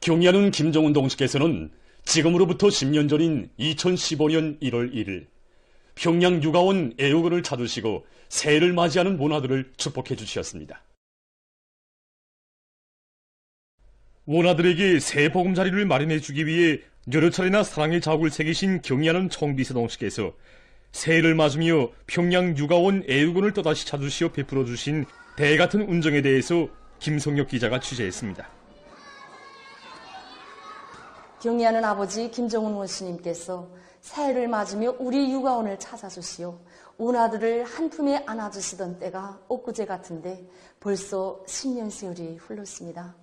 경의하는 김정은 동지께서는 지금으로부터 10년 전인 2015년 1월 1일 평양 유가원 애우군을 찾으시고 새해를 맞이하는 원아들을 축복해 주셨습니다. 원아들에게 새 보금자리를 마련해 주기 위해 여러 차례나 사랑의 자국을 새기신 경의하는 청비서 동지께서 새해를 맞으며 평양 유가원 애우군을 또다시 찾으시어 베풀어 주신 대같은 운정에 대해서 김성혁 기자가 취재했습니다. 경의하는 아버지 김정은 원수님께서 새해를 맞으며 우리 유가원을 찾아주시어 원아들을 한 품에 안아주시던 때가 엊그제 같은데 벌써 10년 세월이 흘렀습니다.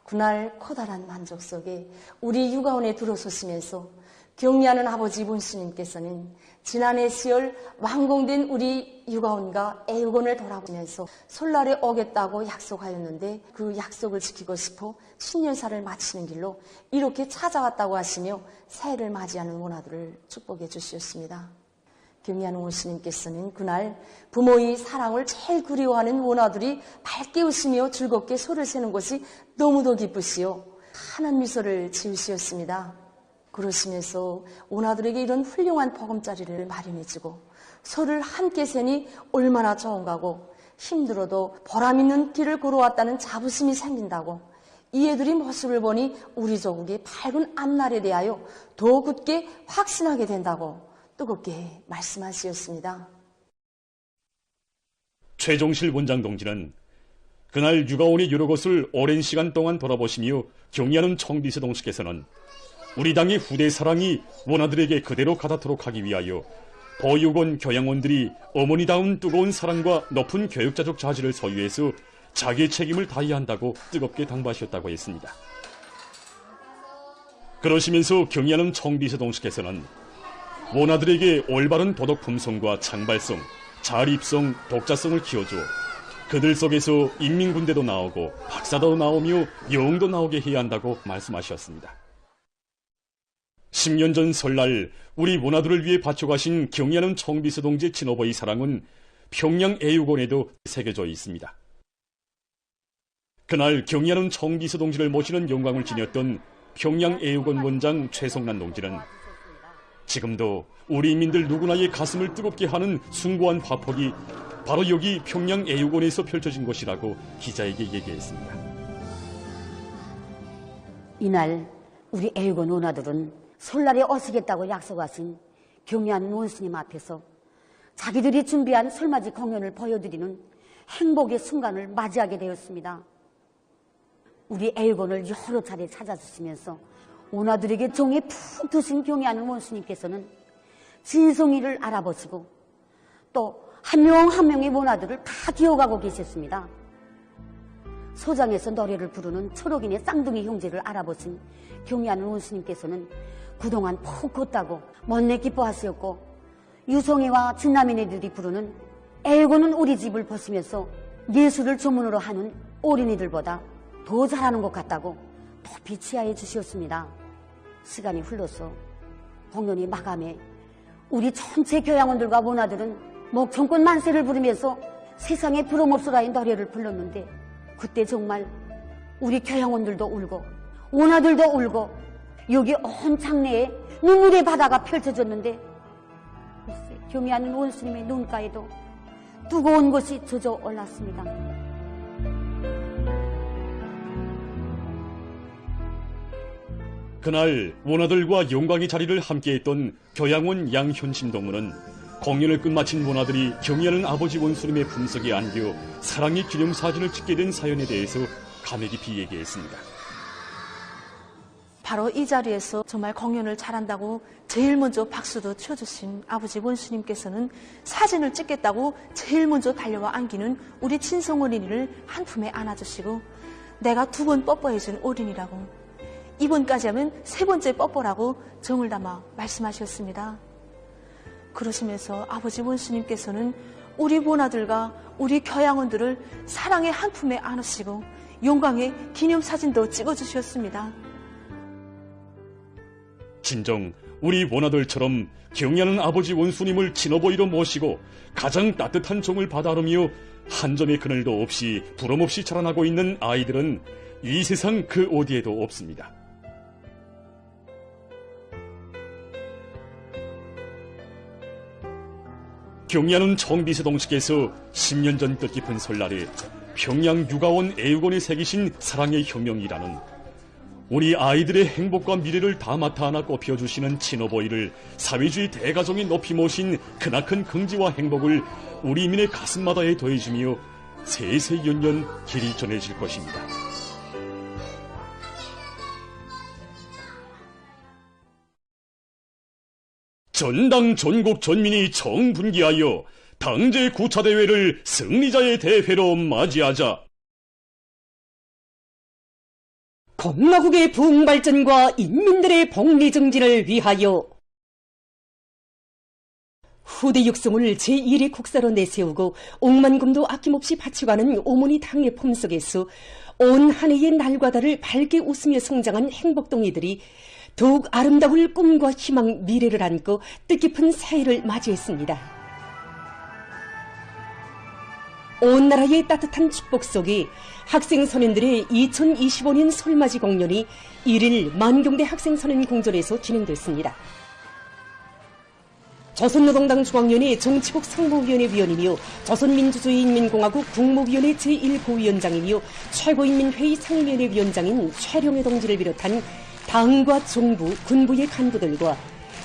그날 커다란 만족 속에 우리 유가원에 들어서시면서 경의하는 아버지 원수님께서는 지난해 10월 완공된 우리 유가원과 애우건을 돌아보면서 설날에 오겠다고 약속하였는데 그 약속을 지키고 싶어 신년사를 마치는 길로 이렇게 찾아왔다고 하시며 새해를 맞이하는 원아들을 축복해 주셨습니다. 경의하는 원수님께서는 그날 부모의 사랑을 제일 그리워하는 원아들이 밝게 웃으며 즐겁게 소를 세는 것이 너무도 기쁘시오 환한 미소를 지으시었습니다. 그러시면서 원아들에게 이런 훌륭한 보금자리를 마련해주고 소를 함께 세니 얼마나 좋은가고 힘들어도 보람있는 길을 걸어왔다는 자부심이 생긴다고 이 애들의 모습을 보니 우리 조국의 밝은 앞날에 대하여 더 굳게 확신하게 된다고 뜨겁게 말씀하시었습니다. 최종실 원장 동지는 그날 유가원의 여러 곳을 오랜 시간 동안 돌아보시며 경의하는 청비서 동지께서는 우리 당의 후대 사랑이 원아들에게 그대로 가닿도록 하기 위하여 보육원 교양원들이 어머니다운 뜨거운 사랑과 높은 교육자적 자질을 소유해서 자기의 책임을 다해야 한다고 뜨겁게 당부하셨다고 했습니다. 그러시면서 경의하는 청비서 동지께서는 원아들에게 올바른 도덕 품성과 장발성, 자립성, 독자성을 키워줘 그들 속에서 인민군대도 나오고 박사도 나오며 영웅도 나오게 해야 한다고 말씀하셨습니다. 10년 전 설날 우리 원아들을 위해 바쳐가신 경의하는 청비서 동지의 친어버의 사랑은 평양 애우곤에도 새겨져 있습니다. 그날 경의하는 청비서 동지를 모시는 영광을 지녔던 평양 애우곤 원장 최성란 동지는 지금도 우리 인민들 누구나의 가슴을 뜨겁게 하는 숭고한 화폭이 바로 여기 평양 애우곤에서 펼쳐진 것이라고 기자에게 얘기했습니다. 이날 우리 애우곤 원아들은 설날에 오시겠다고 약속하신 경의하는 원스님 앞에서 자기들이 준비한 설맞이 공연을 보여드리는 행복의 순간을 맞이하게 되었습니다. 우리 애우곤을 여러 차례 찾아주시면서 원아들에게 정에 푹 드신 경의하는 원수님께서는 진성이를 알아보시고 또 한 명 한 명의 원아들을 다 기어가고 계셨습니다. 소장에서 노래를 부르는 철옥인의 쌍둥이 형제를 알아보신 경의하는 원수님께서는 그동안 푹 걷다고 못내 기뻐하셨고 유성이와 진남이네들이 부르는 애고는 우리 집을 보시면서 예술을 전문으로 하는 어린이들보다 더 잘하는 것 같다고 높이 치하해 주셨습니다. 시간이 흘러서 공연이 마감해 우리 전체 교양원들과 원아들은 목청권 만세를 부르면서 세상에 부름없으라의 노래를 불렀는데 그때 정말 우리 교양원들도 울고 원아들도 울고 여기 온 장내에 눈물의 바다가 펼쳐졌는데 글쎄 경의하는 원수님의 눈가에도 뜨거운 것이 젖어 올랐습니다. 그날 원아들과 영광의 자리를 함께했던 교양원 양현심 동무는 공연을 끝마친 원아들이 경의하는 아버지 원수님의 품석에 안겨 사랑의 기념사진을 찍게 된 사연에 대해서 감회 깊이 얘기했습니다. 바로 이 자리에서 정말 공연을 잘한다고 제일 먼저 박수도 쳐주신 아버지 원수님께서는 사진을 찍겠다고 제일 먼저 달려와 안기는 우리 친성 어린이를 한 품에 안아주시고 내가 2번 뽀뽀해준 어린이라고 이번까지 하면 3번째 뽀뽀라고 정을 담아 말씀하셨습니다. 그러시면서 아버지 원수님께서는 우리 원아들과 우리 교양원들을 사랑의 한 품에 안으시고 영광의 기념사진도 찍어주셨습니다. 진정 우리 원아들처럼 경의하는 아버지 원수님을 친어버이로 모시고 가장 따뜻한 정을 받아르며 한 점의 그늘도 없이 부럼 없이 자라나고 있는 아이들은 이 세상 그 어디에도 없습니다. 경리하는 청비서동식에서 10년 전 뜻깊은 설날에 평양 육아원 애육원에 새기신 사랑의 혁명이라는 우리 아이들의 행복과 미래를 다 맡아 하나 꼽혀주시는 친어버이를 사회주의 대가정이 높이 모신 크나큰 긍지와 행복을 우리 인민의 가슴마다에 더해주며 세세연년 길이 전해질 것입니다. 전당 전국 전민이 정분기하여 당제 9차 대회를 승리자의 대회로 맞이하자. 건마국의 부흥발전과 인민들의 복리 증진을 위하여 후대 육성을 제1의 국사로 내세우고 억만금도 아낌없이 바치가는 어머니 당의 품속에서 온 한 해의 날과 달을 밝게 웃으며 성장한 행복동이들이 더욱 아름다울 꿈과 희망, 미래를 안고 뜻깊은 새해를 맞이했습니다. 온 나라의 따뜻한 축복 속에 학생선연들의 2025년 설맞이 공연이 1일 만경대 학생선연공전에서 진행됐습니다. 조선노동당 중앙위원회 정치국 상무위원회 위원이며 조선민주주의인민공화국 국무위원회 제1고위원장이며 최고인민회의 상임위원회 위원장인 최룡해 동지를 비롯한 당과 정부, 군부의 간부들과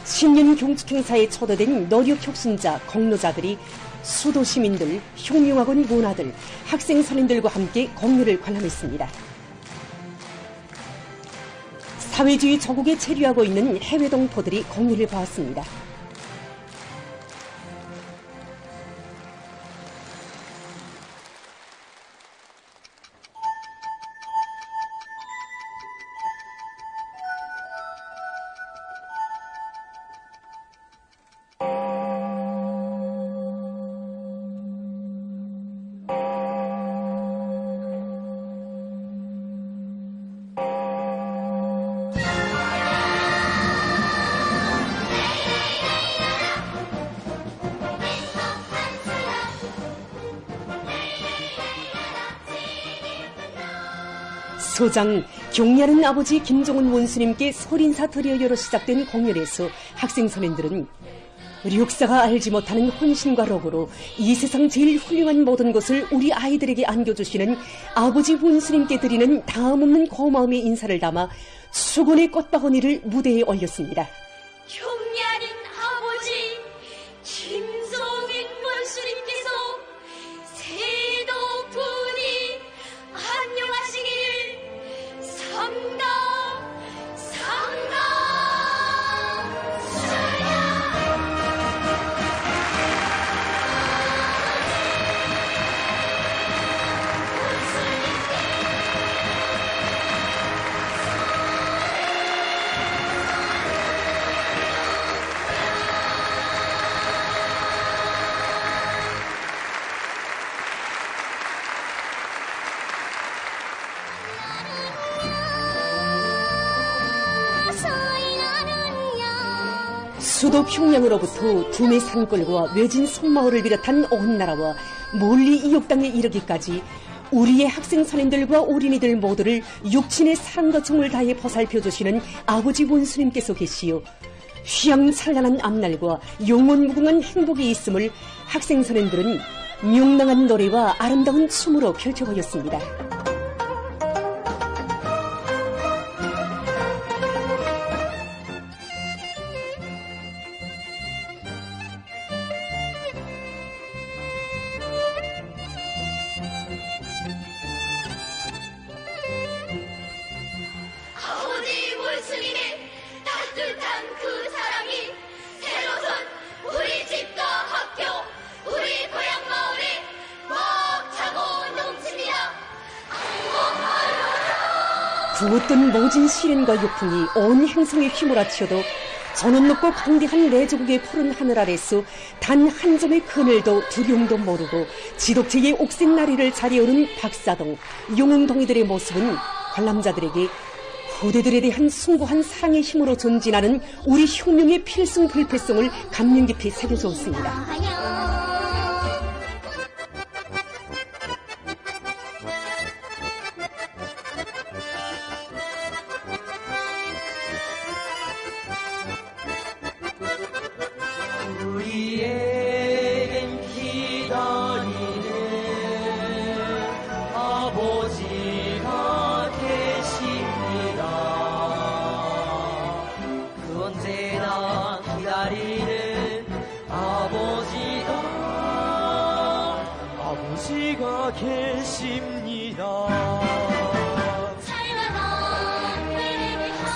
신년 경축행사에 초대된 노력혁신자, 공로자들이 수도 시민들, 혁명학원 문화들, 학생 선임들과 함께 공연을 관람했습니다. 사회주의 저국에 체류하고 있는 해외 동포들이 공연을 보았습니다. 소장 경리하는 아버지 김종훈 원수님께 설인사 드려요로 시작된 공연에서 학생 선생들은 력사가 알지 못하는 헌신과 럭으로 이 세상 제일 훌륭한 모든 것을 우리 아이들에게 안겨주시는 아버지 원수님께 드리는 다음없는 고마움의 인사를 담아 수건의 꽃바구니를 무대에 올렸습니다. 경리하는 아버지 김종훈 원수님께서 새해도 부디 안녕하시기를 상당 수도 평양으로부터 두메 산골과 외진 섬마을을 비롯한 온 나라와 멀리 이옥 땅에 이르기까지 우리의 학생 선생들과 어린이들 모두를 육친의 사랑과 정을 다해 보살펴주시는 아버지 원수님께서 계시오. 휘황찬란한 앞날과 영원무궁한 행복이 있음을 학생 선생들은 명랑한 노래와 아름다운 춤으로 펼쳐보였습니다. 아버지 원수님의 따뜻한 그 사랑이 새로선 우리 집과 학교, 우리 고향 마을에 꽉 차고 넘칩니다. 부었던 모진 시련과 욕풍이 온 행성에 휘몰아치어도 저는 높고 강대한 내조국의 푸른 하늘 아래서 단 한 점의 그늘도 두려움도 모르고 지독제의 옥색나리를 자리오는 박사동, 용웅동이들의 모습은 관람자들에게 후대들에 대한 숭고한 사랑의 힘으로 전진하는 우리 혁명의 필승 불패성을 감명 깊이 새겨주었습니다. 계십니다.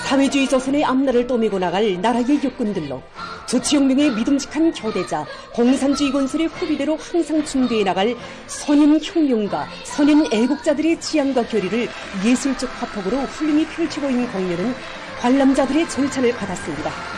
사회주의 조선의 앞날을 떠밀고 나갈 나라의 육군들로 조치혁명의 믿음직한 교대자, 공산주의 건설의 후비대로 항상 준비해 나갈 선인혁명가, 선인애국자들의 지향과 결의를 예술적 화폭으로 훌륭히 펼쳐보인 공연은 관람자들의 절찬을 받았습니다.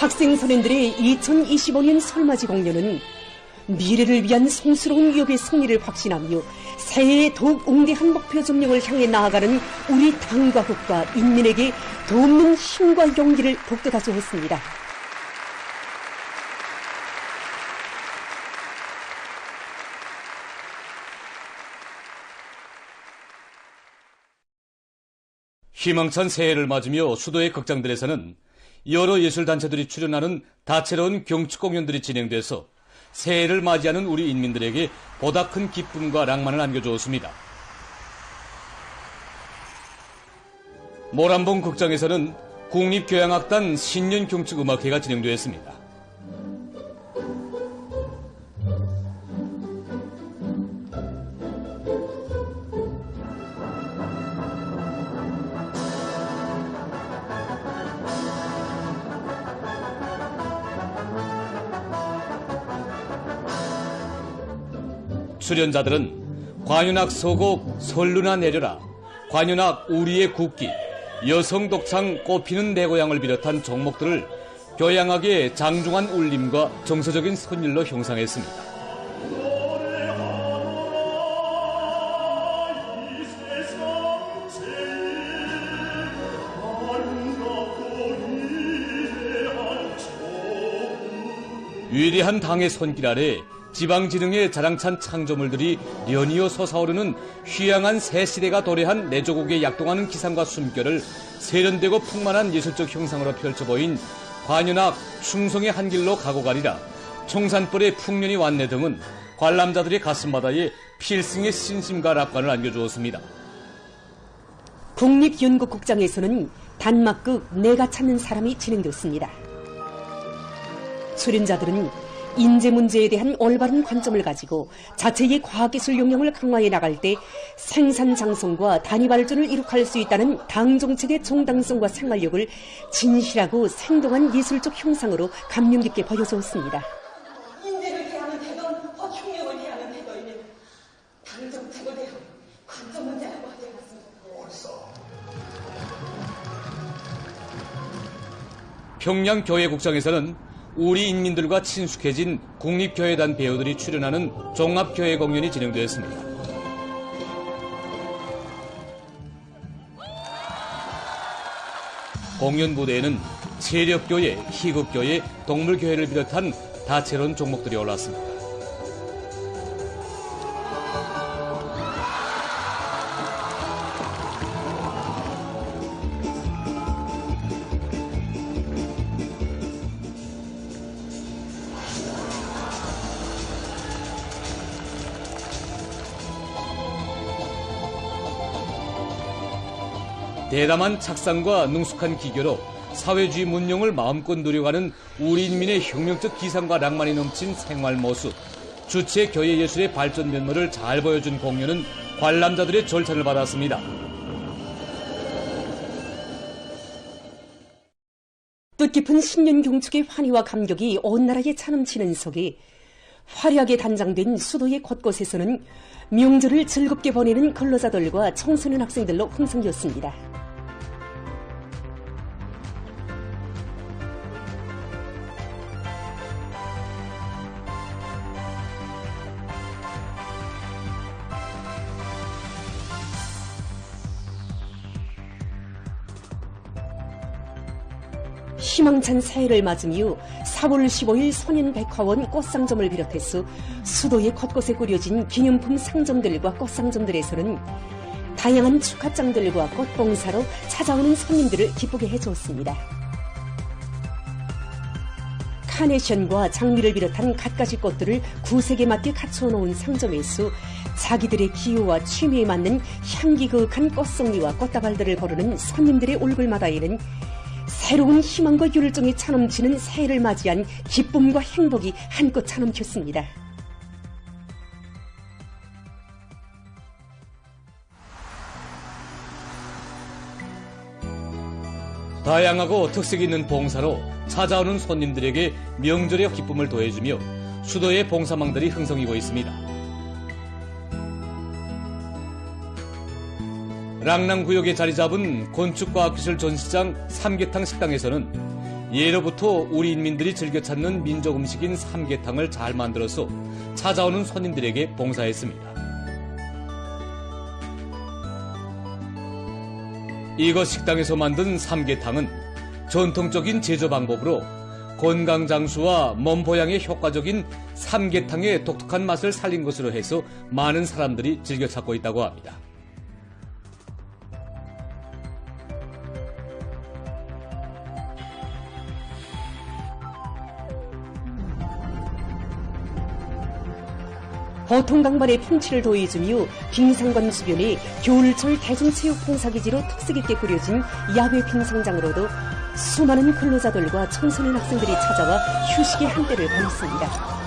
학생 선인들의 2025년 설맞이 공연은 미래를 위한 성스러운 위협의 승리를 확신하며 새해에 더욱 웅대한 목표 점령을 향해 나아가는 우리 당과 국가, 인민에게 더 없는 힘과 용기를 북돋아 주었습니다. 희망찬 새해를 맞으며 수도의 극장들에서는 여러 예술단체들이 출연하는 다채로운 경축 공연들이 진행돼서 새해를 맞이하는 우리 인민들에게 보다 큰 기쁨과 낭만을 안겨주었습니다. 모란봉 극장에서는 국립교향악단 신년경축음악회가 진행되었습니다. 출연자들은 관현악 서곡 설루나 내려라, 관현악 우리의 국기, 여성 독창 꽃피는 내 고향을 비롯한 종목들을 교향악의 장중한 울림과 정서적인 선율로 형상했습니다. 위대한 당의 손길 아래 지방지능의 자랑찬 창조물들이 연이어 솟아오르는 휘양한 새 시대가 도래한 내조국에 약동하는 기상과 숨결을 세련되고 풍만한 예술적 형상으로 펼쳐보인 관현악 충성의 한 길로 가고 가리라, 청산벌의 풍년이 왔네 등은 관람자들의 가슴바다에 필승의 신심과 락관을 안겨주었습니다. 국립연극극장에서는 단막극 내가 찾는 사람이 진행됐습니다. 출연자들은 인재 문제에 대한 올바른 관점을 가지고 자체의 과학기술 역량을 강화해 나갈 때 생산 장성과 단위 발전을 이룩할 수 있다는 당 정책의 정당성과 생활력을 진실하고 생동한 예술적 형상으로 감명 깊게 보여주었습니다. 인재를 대하는 태도는 혁명을 대하는 태도이며 당 정책에 대한 관점 문제라고 하지 않았습니까? 평양교회국장에서는 우리 인민들과 친숙해진 국립교회단 배우들이 출연하는 종합교회 공연이 진행되었습니다. 공연 무대에는 체력교회, 희극교회, 동물교회를 비롯한 다채로운 종목들이 올랐습니다. 대담한 착상과 능숙한 기교로 사회주의 문명을 마음껏 누려가는 우리 인민의 혁명적 기상과 낭만이 넘친 생활 모습, 주체 교회 예술의 발전 면모를 잘 보여준 공연은 관람자들의 절찬을 받았습니다. 뜻깊은 신년 경축의 환희와 감격이 온 나라에 차넘치는 속에 화려하게 단장된 수도의 곳곳에서는 명절을 즐겁게 보내는 근로자들과 청소년 학생들로 흥성되었습니다. 희망찬 새해를 맞으며 4월 15일 선인백화원 꽃상점을 비롯해서 수도의 곳곳에 꾸려진 기념품 상점들과 꽃상점들에서는 다양한 축하장들과 꽃봉사로 찾아오는 손님들을 기쁘게 해주었습니다. 카네이션과 장미를 비롯한 갖가지 꽃들을 구색에 맞게 갖추어 놓은 상점에서 자기들의 기호와 취미에 맞는 향기 그윽한 꽃송이와 꽃다발들을 고르는 손님들의 얼굴마다에는 새로운 희망과 열정이 차넘치는 새해를 맞이한 기쁨과 행복이 한껏 차넘쳤습니다. 다양하고 특색 있는 봉사로 찾아오는 손님들에게 명절의 기쁨을 더해주며 수도의 봉사망들이 흥성이고 있습니다. 랑랑구역에 자리 잡은 건축과학기술 전시장 삼계탕 식당에서는 예로부터 우리 인민들이 즐겨 찾는 민족 음식인 삼계탕을 잘 만들어서 찾아오는 손님들에게 봉사했습니다. 이것 식당에서 만든 삼계탕은 전통적인 제조 방법으로 건강장수와 몸보양에 효과적인 삼계탕의 독특한 맛을 살린 것으로 해서 많은 사람들이 즐겨 찾고 있다고 합니다. 보통강반의 풍치를 더해주며 빙상관 주변에 겨울철 대중체육봉사기지로 특색있게 꾸려진 야외 빙상장으로도 수많은 근로자들과 청소년 학생들이 찾아와 휴식의 한때를 보냈습니다.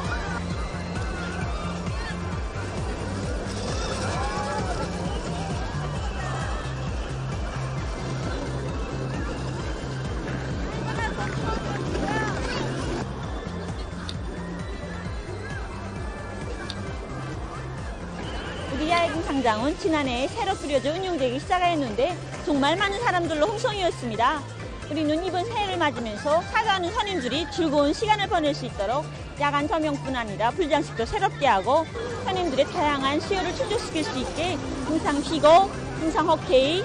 우리 야외 빙상장은 지난해 새로 꾸려져 운영되기 시작하였는데 정말 많은 사람들로 홍성이었습니다. 우리는 이번 새해를 맞으면서 찾아오는 손님들이 즐거운 시간을 보낼 수 있도록 야간 조명뿐 아니라 불장식도 새롭게 하고 손님들의 다양한 수요를 충족시킬 수 있게 빙상 피고, 빙상 호케이,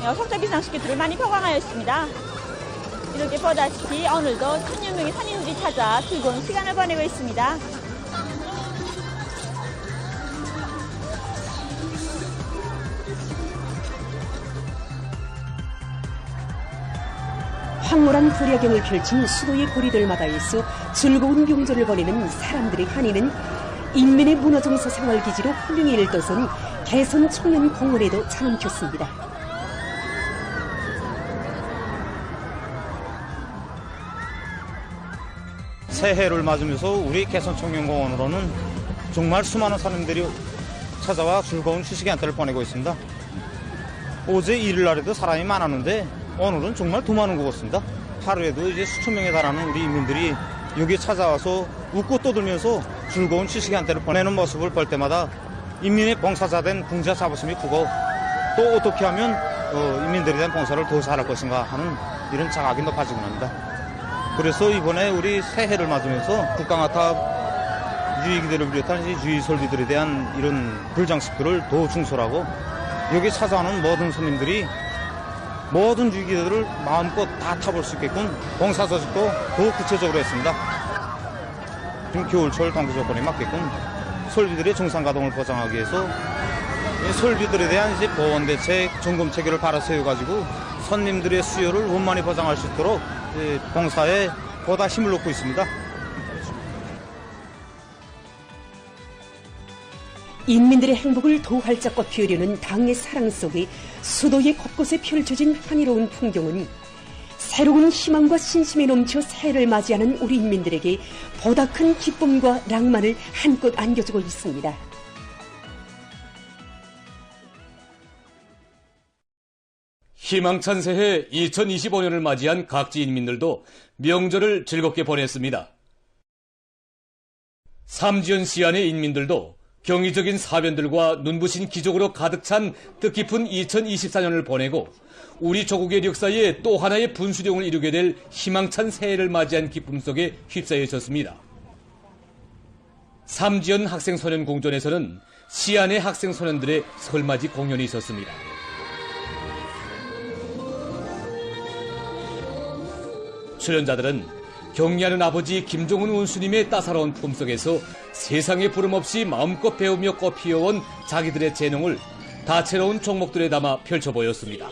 석자 빙상 스케줄을 많이 보강하였습니다. 이렇게 보다시피 오늘도 1000여 명의 손님들이 찾아 즐거운 시간을 보내고 있습니다. 황홀한 불야경을 펼친 수도의 거리들마다에서 즐거운 명절을 보내는 사람들의 한이는 인민의 문화정서 생활기지로 훌륭히 일떠선 개선 청년 공원에도 차넘쳤습니다. 새해를 맞으면서 우리 개선청년공원으로는 정말 수많은 사람들이 찾아와 즐거운 휴식의 한때를 보내고 있습니다. 어제 일요일날에도 사람이 많았는데 오늘은 정말 더 많은 것 같습니다. 하루에도 이제 수천 명에 달하는 우리 인민들이 여기에 찾아와서 웃고 떠들면서 즐거운 휴식의 한때를 보내는 모습을 볼 때마다 인민의 봉사자된 궁자 자부심이 크고 또 어떻게 하면 인민들에 대한 봉사를 더 잘할 것인가 하는 이런 자각이 높아지곤 합니다. 그래서 이번에 우리 새해를 맞으면서 국강화탑 유의기들을 비롯한 유의 설비들에 대한 이런 불장식들을 더 중설하고 여기 찾아오는 모든 손님들이 모든 유기들을 마음껏 다 타볼 수 있게끔 봉사 조직도 더 구체적으로 했습니다. 지금 겨울철 동기 조건에 맞게끔 설비들의 정상 가동을 보장하기 위해서 설비들에 대한 이제 보온 대책, 점검 체계를 바로 세워가지고 손님들의 수요를 원만히 보장할 수 있도록 봉사에 보다 힘을 놓고 있습니다. 인민들의 행복을 더 활짝 꽃피우려는 당의 사랑 속에 수도의 곳곳에 펼쳐진 환희로운 풍경은 새로운 희망과 신심에 넘쳐 새해를 맞이하는 우리 인민들에게 보다 큰 기쁨과 낭만을 한껏 안겨주고 있습니다. 희망찬 새해 2025년을 맞이한 각지 인민들도 명절을 즐겁게 보냈습니다. 삼지연 시안의 인민들도 경이적인 사변들과 눈부신 기적으로 가득 찬 뜻깊은 2024년을 보내고 우리 조국의 역사에 또 하나의 분수령을 이루게 될 희망찬 새해를 맞이한 기쁨 속에 휩싸여졌습니다. 삼지연 학생소년공전에서는 시안의 학생소년들의 설맞이 공연이 있었습니다. 출연자들은 경리하는 아버지 김종훈 원수님의 따사로운 품속에서 세상에 부름없이 마음껏 배우며 꽃피워온 자기들의 재능을 다채로운 종목들에 담아 펼쳐보였습니다.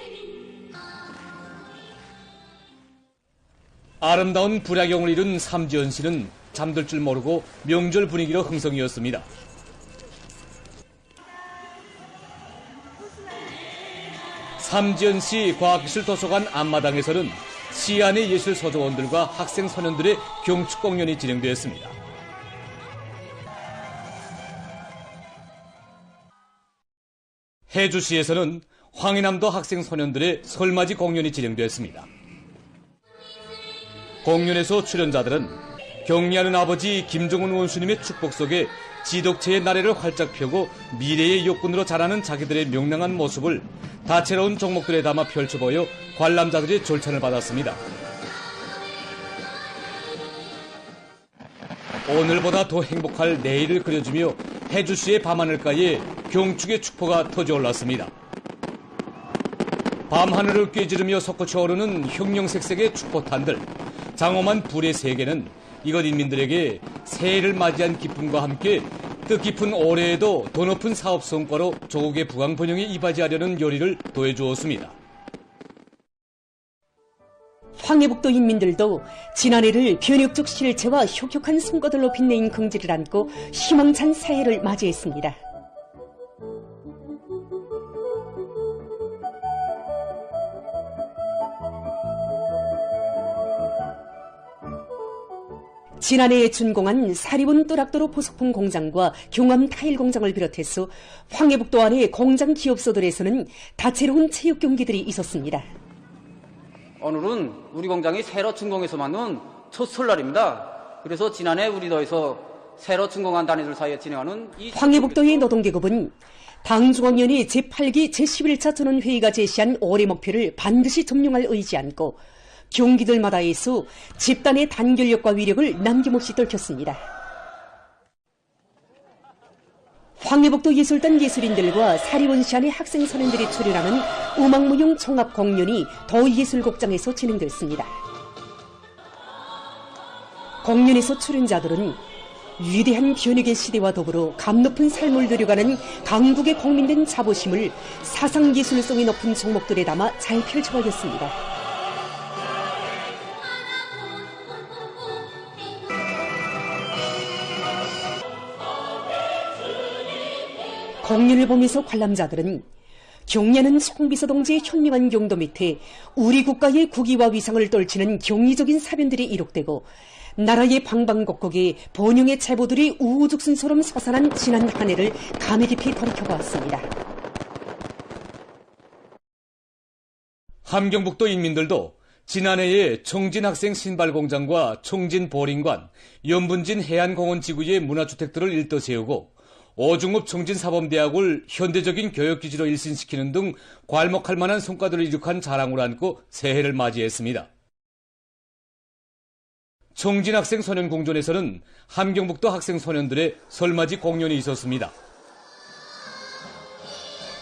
아름다운 불야경을 이룬 삼지연시는 잠들 줄 모르고 명절 분위기로 흥성이었습니다. 삼지연시 과학기술도서관 앞마당에서는 시안의 예술서조원들과 학생 소년들의 경축 공연이 진행되었습니다. 해주시에서는 황해남도 학생 소년들의 설맞이 공연이 진행되었습니다. 공연에서 출연자들은 경리하는 아버지 김정은 원수님의 축복 속에 지덕체의 나래를 활짝 펴고 미래의 욕군으로 자라는 자기들의 명랑한 모습을 다채로운 종목들에 담아 펼쳐보여 관람자들의 절찬을 받았습니다. 오늘보다 더 행복할 내일을 그려주며 해주시의 밤하늘가에 경축의 축포가 터져올랐습니다. 밤하늘을 꿰지르며 솟구쳐 오르는 형형색색의 축포탄들, 장엄한 불의 세계는 이곳 인민들에게 새해를 맞이한 기쁨과 함께 뜻깊은 올해에도 더 높은 사업 성과로 조국의 부강 번영에 이바지하려는 요리를 더해주었습니다. 황해북도 인민들도 지난해를 변혁적 실체와 혁혁한 성과들로 빛내인 긍지를 안고 희망찬 새해를 맞이했습니다. 지난해에 준공한 사리본 또락도로 보석품 공장과 경암 타일 공장을 비롯해서 황해북도 안의 공장 기업소들에서는 다채로운 체육 경기들이 있었습니다. 오늘은 우리 공장이 새로 준공해서 만든 첫 설날입니다. 그래서 지난해 우리 도에서 새로 준공한 단위들 사이에 진행하는 황해북도의 노동계급은 당중앙위원회 제8기 제11차 전원회의가 제시한 올해 목표를 반드시 점령할 의지 않고 경기들마다에서 집단의 단결력과 위력을 남김없이 떨쳤습니다. 황해북도 예술단 예술인들과 사리원시안의 학생 선생들이 출연하는 음악무용 종합 공연이 도예술극장에서 진행됐습니다. 공연에서 출연자들은 위대한 변혁의 시대와 더불어 감높은 삶을 누려가는 강국의 공민된 자부심을 사상예술성이 높은 종목들에 담아 잘 펼쳐보였습니다. 공연을 보면서 관람자들은 경리하는 송비서 동지의 현명한 용도 밑에 우리 국가의 국위와 위상을 떨치는 경이적인 사변들이 이룩되고 나라의 방방곡곡에 번영의 제보들이 우후죽순처럼 솟아난 지난 한 해를 감회 깊이 돌이켜보았습니다. 함경북도 인민들도 지난해에 청진학생 신발공장과 청진보링관, 연분진 해안공원 지구의 문화주택들을 일떠 세우고 오중업 청진사범대학을 현대적인 교육기지로 일신시키는 등 괄목할 만한 성과들을 이룩한 자랑을 안고 새해를 맞이했습니다. 청진학생 소년공존에서는 함경북도 학생 소년들의 설맞이 공연이 있었습니다.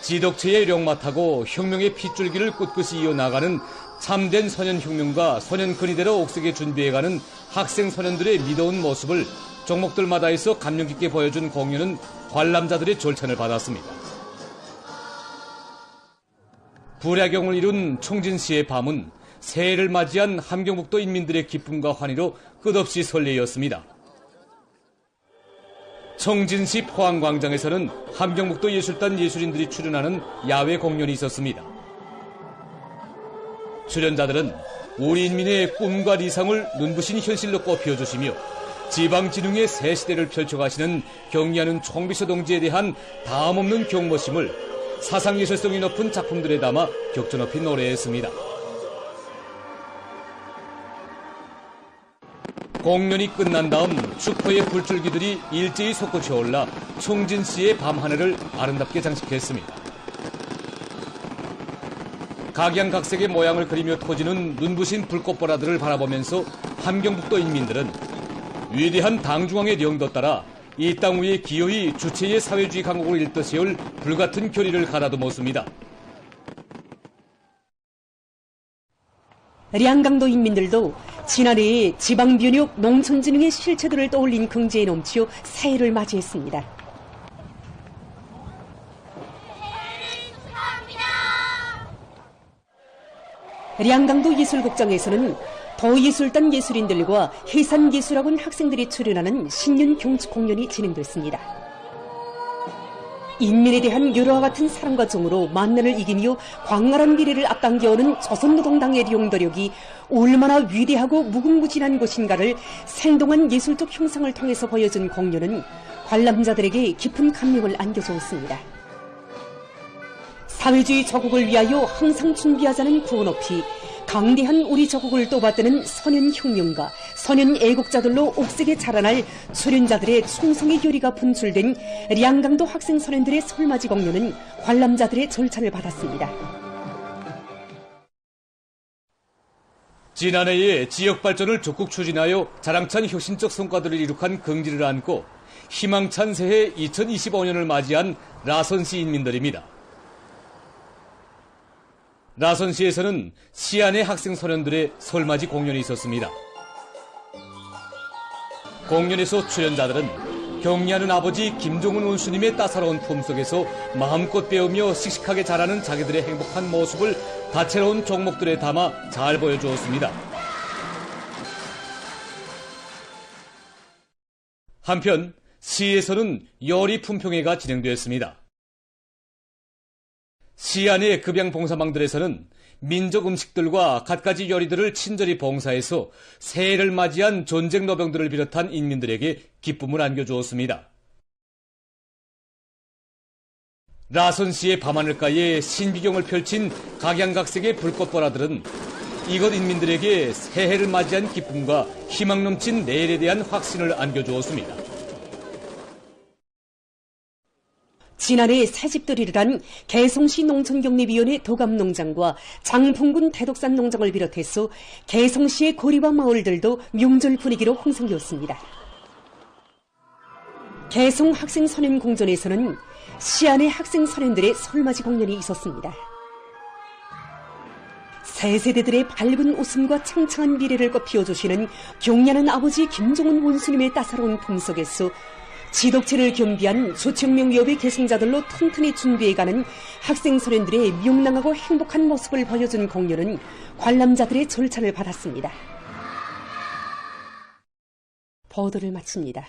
지덕체의 령마타고 혁명의 핏줄기를 꿋꿋이 이어나가는 참된 소년혁명과 소년근위대로 옥색에 준비해가는 학생 소년들의 미더운 모습을 종목들마다에서 감명 깊게 보여준 공연은 관람자들의 절찬을 받았습니다. 불야경을 이룬 청진시의 밤은 새해를 맞이한 함경북도 인민들의 기쁨과 환희로 끝없이 설레였습니다. 청진시 포항광장에서는 함경북도 예술단 예술인들이 출연하는 야외 공연이 있었습니다. 출연자들은 우리 인민의 꿈과理想을 눈부신 현실로 꽃피워주시며 지방진흥의 새 시대를 펼쳐가시는 경리하는 총비서 동지에 대한 다함없는 경모심을 사상예술성이 높은 작품들에 담아 격조 높이 노래했습니다. 공연이 끝난 다음 축포의 불줄기들이 일제히 솟구쳐 올라 청진시의 밤하늘을 아름답게 장식했습니다. 각양각색의 모양을 그리며 터지는 눈부신 불꽃보라들을 바라보면서 함경북도 인민들은 위대한 당중앙의 령도 따라 이 땅 위에 기어이 주체의 사회주의 강국을 일떠 세울 불같은 결의를 가다듬었습니다. 량강도 인민들도 지난해에 지방변혁 농촌진흥의 실체들을 떠올린 긍지에 넘치어 새해를 맞이했습니다. 량강도 예술극장에서는 더예술단 예술인들과 해산예술학원 학생들이 출연하는 신년 경축 공연이 진행됐습니다. 인민에 대한 열화와 같은 사랑과 정으로 만난을 이기며 광활한 미래를 앞당겨오는 조선노동당의 용도력이 얼마나 위대하고 무궁무진한 것인가를 생동한 예술적 형상을 통해서 보여준 공연은 관람자들에게 깊은 감명을 안겨주었습니다. 사회주의 조국을 위하여 항상 준비하자는 구호 높이 강대한 우리 조국을 또받드는 선연혁명가, 선연애국자들로 옥색에 자라날 출연자들의 충성의 요리가 분출된 량강도 학생소년들의 설맞이 공연은 관람자들의 절찬을 받았습니다. 지난해에 지역발전을 적극 추진하여 자랑찬 혁신적 성과들을 이룩한 긍지를 안고 희망찬 새해 2025년을 맞이한 라선시 인민들입니다. 라선시에서는 시안의 학생 소년들의 설맞이 공연이 있었습니다. 공연에서 출연자들은 경리하는 아버지 김종은 원수님의 따사로운 품속에서 마음껏 배우며 씩씩하게 자라는 자기들의 행복한 모습을 다채로운 종목들에 담아 잘 보여주었습니다. 한편 시에서는 요리 품평회가 진행되었습니다. 시안의 급양 봉사망들에서는 민족 음식들과 갖가지 요리들을 친절히 봉사해서 새해를 맞이한 전쟁 노병들을 비롯한 인민들에게 기쁨을 안겨주었습니다. 라선시의 밤하늘가에 신비경을 펼친 각양각색의 불꽃보라들은 이곳 인민들에게 새해를 맞이한 기쁨과 희망 넘친 내일에 대한 확신을 안겨주었습니다. 지난해 새집들이를 한 개성시 농촌격립위원회 도감농장과 장풍군 대덕산 농장을 비롯해서 개성시의 고리와 마을들도 명절 분위기로 홍성이었습니다. 개성 학생선연공전에서는 시안의 학생선연들의 설맞이 공연이 있었습니다. 새 세대들의 밝은 웃음과 창창한 미래를 꽃피워주시는 경리하는 아버지 김종은 원수님의 따사로운 품속에서 지독체를 겸비한 조청명 위협의 계승자들로 튼튼히 준비해가는 학생소년들의 명랑하고 행복한 모습을 보여준 공연은 관람자들의 절찬을 받았습니다. 보도를 마칩니다.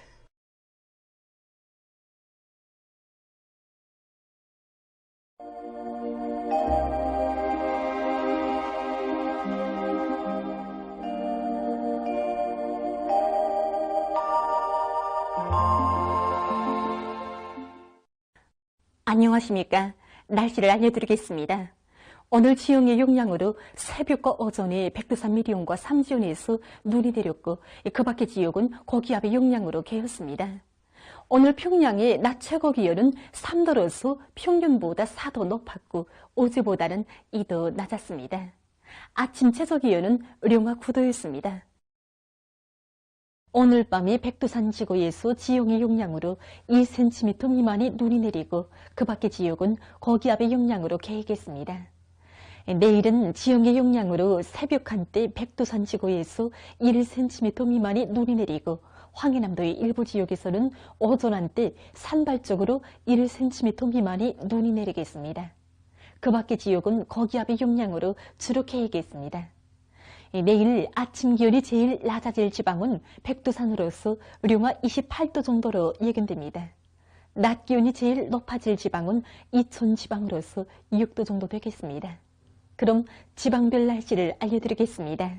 안녕하십니까. 날씨를 알려드리겠습니다. 오늘 지형의 영향으로 새벽과 오전에 백두산 미리온과 삼지온에서 눈이 내렸고 그 밖의 지역은 고기압의 영향으로 개었습니다. 오늘 평양의 낮 최고 기온은 3도로서 평년보다 4도 높았고 어제보다는 2도 낮았습니다. 아침 최저 기온은 령화 9도였습니다. 오늘 밤에 백두산 지구에서 지형의 영향으로 2cm 미만의 눈이 내리고 그 밖의 지역은 고기압의 영향으로 개겠습니다. 내일은 지형의 영향으로 새벽 한때 백두산 지구에서 1cm 미만의 눈이 내리고 황해남도의 일부 지역에서는 오전 한때 산발 쪽으로 1cm 미만의 눈이 내리겠습니다. 그 밖의 지역은 고기압의 영향으로 주로 개겠습니다. 내일 아침 기온이 제일 낮아질 지방은 백두산으로서 령화 28도 정도로 예견됩니다. 낮 기온이 제일 높아질 지방은 이천 지방으로서 6도 정도 되겠습니다. 그럼 지방별 날씨를 알려드리겠습니다.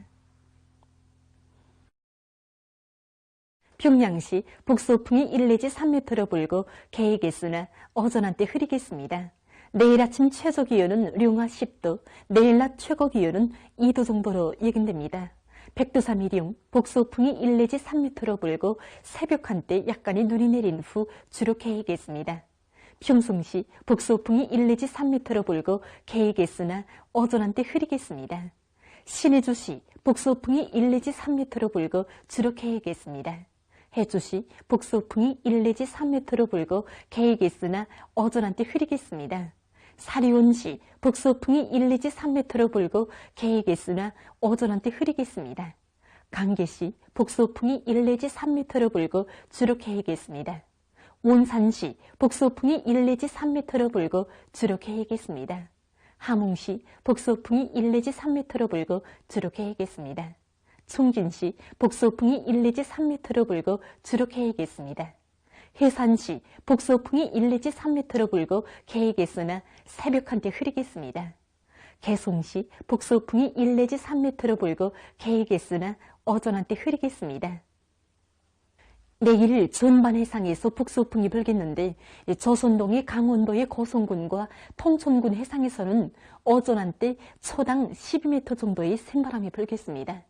평양시 북소풍이 1 내지 3m로 불고 개겠으나 오전 한때 흐리겠습니다. 내일 아침 최저 기온은 령화 10도, 내일 낮 최고 기온은 2도 정도로 예견됩니다. 백두산 미령, 북소풍이 1 내지 3m로 불고 새벽 한때 약간의 눈이 내린 후 주로 개겠습니다. 평송시 북소풍이 1 내지 3m로 불고 개겠으나 오전 한때 흐리겠습니다. 신해주시 북소풍이 1 내지 3m로 불고 주로 개겠습니다. 해주시 북소풍이 1 내지 3m로 불고 개겠으나 오전 한때 흐리겠습니다. 사리온시 북소풍이 1 내지 3m로 불고 개겠으나 오전 한때 흐리겠습니다. 강계시 북소풍이 1 내지 3m로 불고 주로 개겠습니다. 원산시 북소풍이 1 내지 3m로 불고 주로 개겠습니다. 함흥시 북서풍이 1 내지 3m로 불고 주로 개겠습니다. 충진시 북서풍이 1 내지 3m로 불고 주로 개겠습니다. 해산시 북서풍이 1 내지 3m로 불고 개겠으나 새벽 한때 흐리겠습니다. 개송시 북서풍이 1 내지 3m로 불고 개겠으나 오전 한때 흐리겠습니다. 내일 전반 해상에서 북서풍이 불겠는데 조선동의 강원도의 고성군과 통촌군 해상에서는 오전 한때 초당 12m 정도의 센바람이 불겠습니다.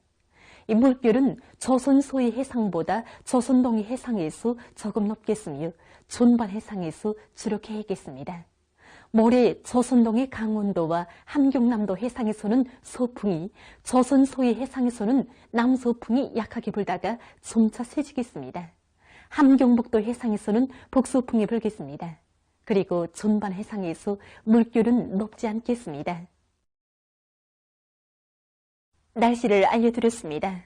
이 물결은 조선 소의 해상보다 조선동의 해상에서 조금 높겠으며 전반 해상에서 주로 개겠습니다. 모레 조선동의 강원도와 함경남도 해상에서는 서풍이, 조선 소의 해상에서는 남서풍이 약하게 불다가 점차 세지겠습니다. 함경북도 해상에서는 북서풍이 불겠습니다. 그리고 전반 해상에서 물결은 높지 않겠습니다. 날씨를 알려드렸습니다.